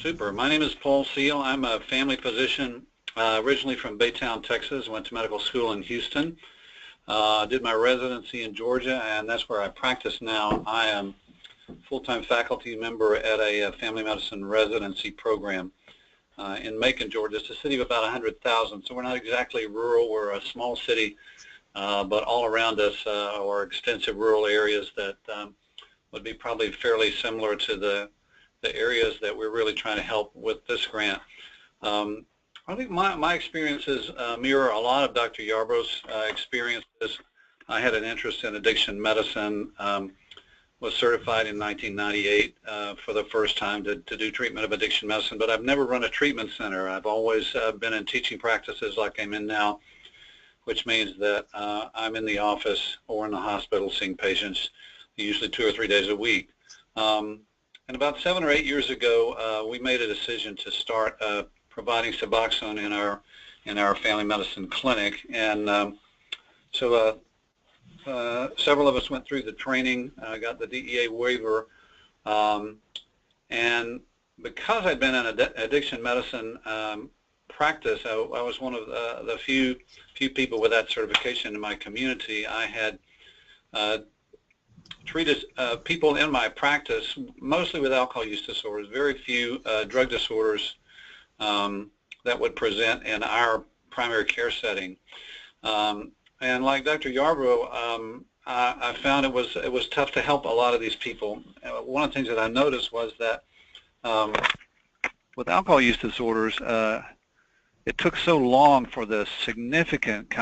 Super. My name is Paul Seale. I'm a family physician, originally from Baytown, Texas. Went to medical school in Houston. Did my residency in Georgia, and that's where I practice now. I am full-time faculty member at a family medicine residency program in Macon, Georgia. It's a city of about 100,000, so we're not exactly rural. We're a small city, but all around us are extensive rural areas that would be probably fairly similar to the areas that we're really trying to help with this grant. I think my experiences mirror a lot of Dr. Yarbrough's experiences. I had an interest in addiction medicine, was certified in 1998 for the first time to do treatment of addiction medicine, but I've never run a treatment center. I've always been in teaching practices like I'm in now, which means that I'm in the office or in the hospital seeing patients usually 2 or 3 days a week. And about 7 or 8 years ago, we made a decision to start providing Suboxone in our family medicine clinic, and so several of us went through the training, got the DEA waiver, and because I'd been in addiction medicine practice, I was one of the few people with that certification in my community. I had treated people in my practice mostly with alcohol use disorders, very few drug disorders that would present in our primary care setting. And like Dr. Yarbrough, I found it was tough to help a lot of these people. One of the things that I noticed was that with alcohol use disorders, it took so long for the significant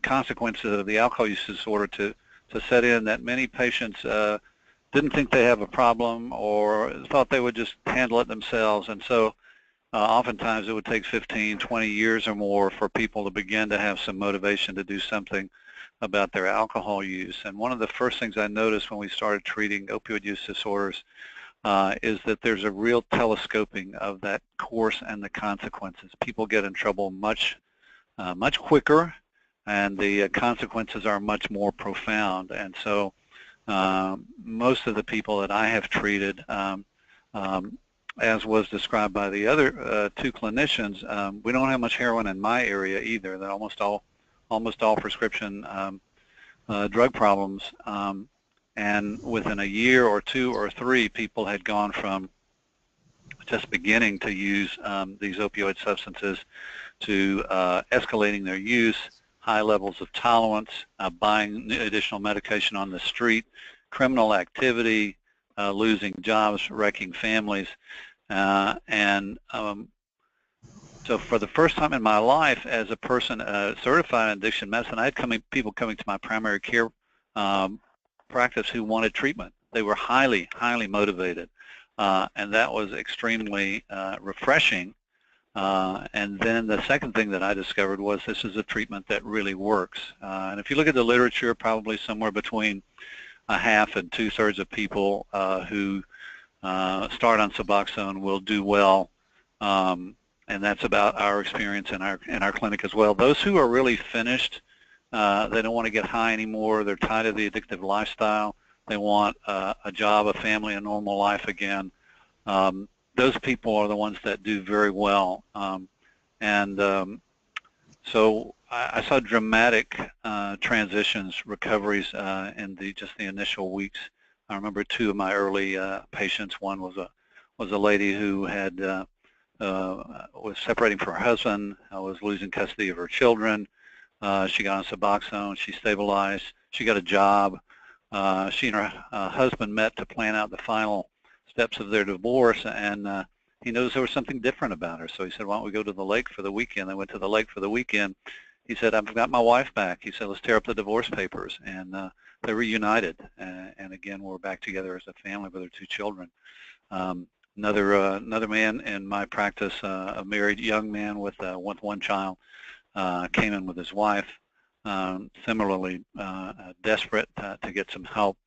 consequences of the alcohol use disorder to set in that many patients didn't think they have a problem or thought they would just handle it themselves. And so oftentimes it would take 15, 20 years or more for people to begin to have some motivation to do something about their alcohol use. And one of the first things I noticed when we started treating opioid use disorders is that there's a real telescoping of that course and the consequences. People get in trouble much quicker, and the consequences are much more profound. And so most of the people that I have treated, as was described by the other two clinicians, we don't have much heroin in my area either. They're almost all prescription drug problems. And within a year or 2 or 3, people had gone from just beginning to use these opioid substances to escalating their use, high levels of tolerance, buying additional medication on the street, criminal activity, losing jobs, wrecking families. So for the first time in my life as a person certified in addiction medicine, I had people coming to my primary care practice who wanted treatment. They were highly, highly motivated, and that was extremely refreshing. And then the second thing that I discovered was this is a treatment that really works. And if you look at the literature, probably somewhere between a half and 2/3 of people who start on Suboxone will do well, and that's about our experience in our clinic as well. Those who are really finished, they don't want to get high anymore. They're tired of the addictive lifestyle. They want a job, a family, a normal life again. Those people are the ones that do very well. So I saw dramatic transitions, recoveries in just the initial weeks. I remember 2 of my early patients. One was a lady who had was separating from her husband, was losing custody of her children. She got on Suboxone. She stabilized. She got a job. She and her husband met to plan out the final steps of their divorce, and he noticed there was something different about her. So he said, why don't we go to the lake for the weekend? They went to the lake for the weekend. He said, I've got my wife back. He said, let's tear up the divorce papers. And they reunited. And again, we're back together as a family with their 2 children. Another man in my practice, a married young man with 1 child, came in with his wife, similarly desperate to get some help.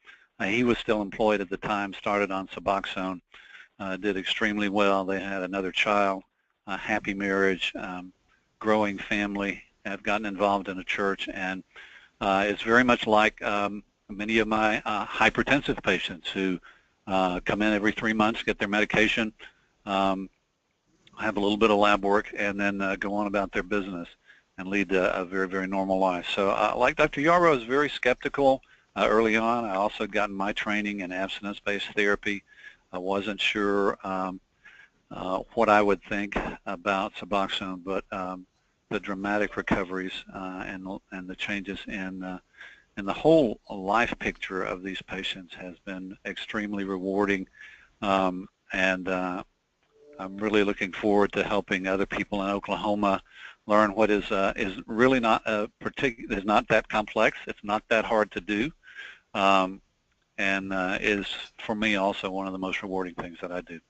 He was still employed at the time, started on Suboxone, did extremely well. They had another child, a happy marriage, growing family, have gotten involved in a church, and it's very much like many of my hypertensive patients who come in every 3 months, get their medication, have a little bit of lab work, and then go on about their business and lead a very, very normal life. So like Dr. Yarrow, I was very skeptical early on. I also had gotten my training in abstinence-based therapy. I wasn't sure what I would think about Suboxone, but the dramatic recoveries and the changes in the whole life picture of these patients has been extremely rewarding, and I'm really looking forward to helping other people in Oklahoma learn what is really not is not that complex. It's not that hard to do, and is for me also one of the most rewarding things that I do.